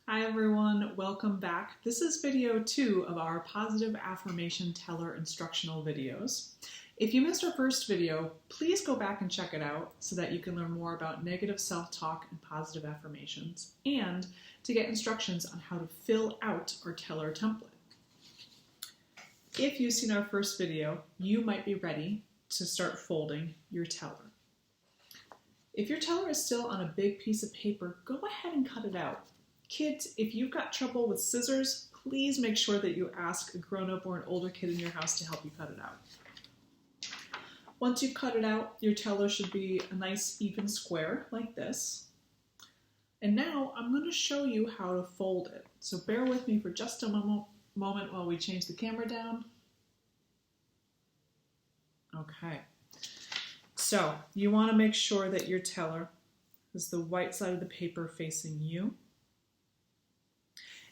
Hi everyone, welcome back. This is video 2 of our positive affirmation teller instructional videos. If you missed our first video, please go back and check it out so that you can learn more about negative self-talk and positive affirmations, and to get instructions on how to fill out our teller template. If you've seen our first video, you might be ready to start folding your teller. If your teller is still on a big piece of paper, go ahead and cut it out. Kids, if you've got trouble with scissors, please make sure that you ask a grown-up or an older kid in your house to help you cut it out. Once you've cut it out, your teller should be a nice even square like this. And now I'm going to show you how to fold it. So bear with me for just a moment while we change the camera down. Okay. So you want to make sure that your teller is the white side of the paper facing you.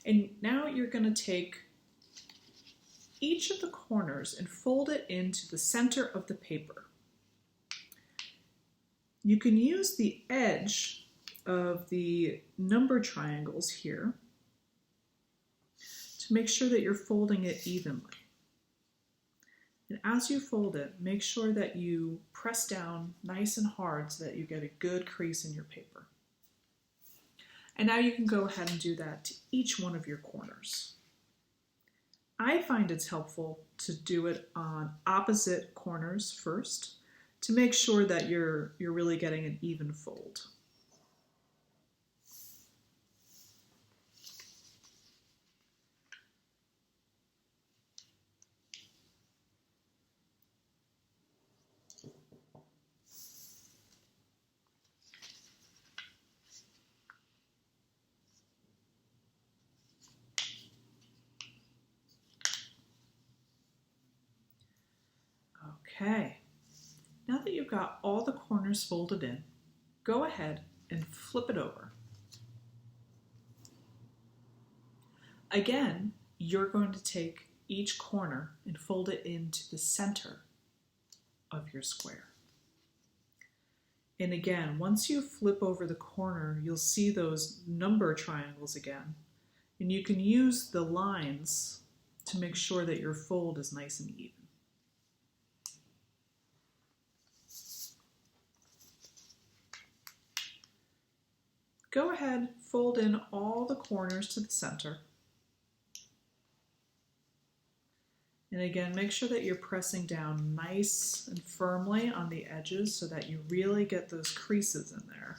And now you're going to take each of the corners and fold it into the center of the paper. You can use the edge of the number triangles here to make sure that you're folding it evenly. And as you fold it, make sure that you press down nice and hard so that you get a good crease in your paper. And now you can go ahead and do that to each one of your corners. I find it's helpful to do it on opposite corners first to make sure that you're really getting an even fold. Okay, now that you've got all the corners folded in, go ahead and flip it over. Again, you're going to take each corner and fold it into the center of your square. And again, once you flip over the corner, you'll see those number triangles again. And you can use the lines to make sure that your fold is nice and even. Go ahead, fold in all the corners to the center. And again, make sure that you're pressing down nice and firmly on the edges so that you really get those creases in there.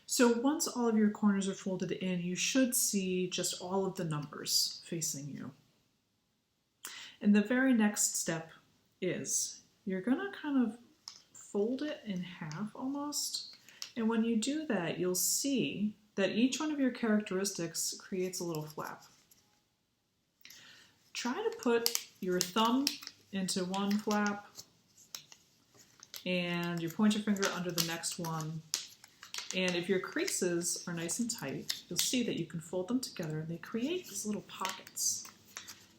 So once all of your corners are folded in, you should see just all of the numbers facing you. And the very next step is you're going to kind of fold it in half almost. And when you do that, you'll see that each one of your characteristics creates a little flap. Try to put your thumb into one flap and your pointer finger under the next one. And if your creases are nice and tight, you'll see that you can fold them together and they create these little pockets.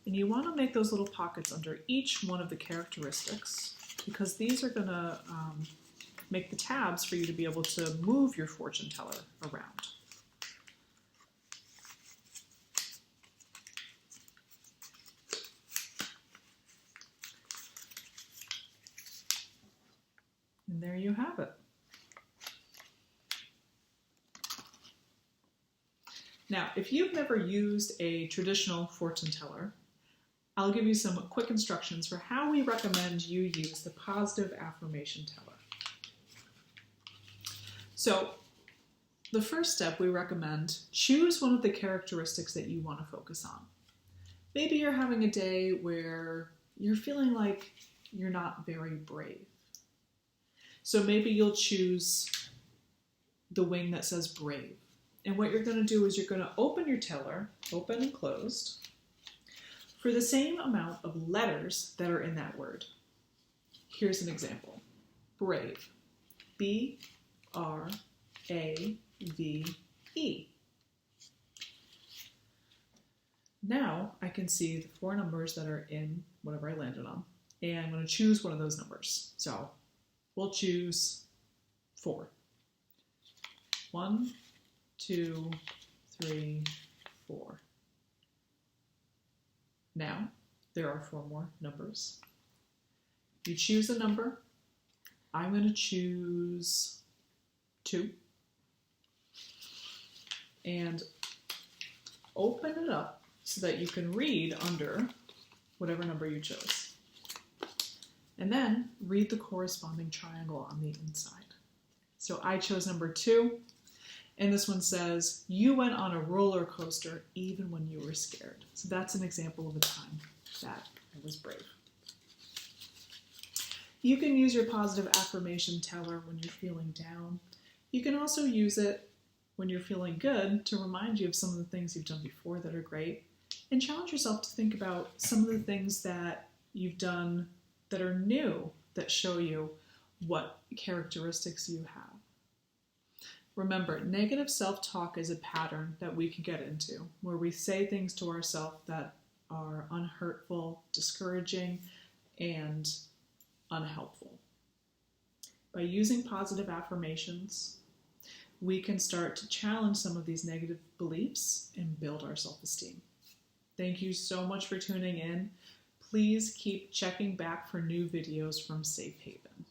And you want to make those little pockets under each one of the characteristics because these are going to make the tabs for you to be able to move your fortune teller around. And there you have it. Now, if you've never used a traditional fortune teller, I'll give you some quick instructions for how we recommend you use the positive affirmation teller. So, the first step we recommend, choose one of the characteristics that you want to focus on. Maybe you're having a day where you're feeling like you're not very brave. So maybe you'll choose the wing that says brave. And what you're going to do is you're going to open your teller, open and closed, for the same amount of letters that are in that word. Here's an example. Brave. B-R-A-V-E. Now I can see the 4 numbers that are in whatever I landed on, and I'm going to choose one of those numbers. So we'll choose 4. 1, 2, 3, 4. Now there are 4 more numbers. You choose a number. I'm going to choose 2. And open it up so that you can read under whatever number you chose. And then read the corresponding triangle on the inside. So I chose number 2, and this one says, you went on a roller coaster even when you were scared. So that's an example of a time that I was brave. You can use your positive affirmation teller when you're feeling down. You can also use it when you're feeling good to remind you of some of the things you've done before that are great, and challenge yourself to think about some of the things that you've done that are new that show you what characteristics you have. Remember, negative self-talk is a pattern that we can get into where we say things to ourselves that are unhurtful, discouraging, and unhelpful. By using positive affirmations, we can start to challenge some of these negative beliefs and build our self-esteem. Thank you so much for tuning in. Please keep checking back for new videos from Safe Haven.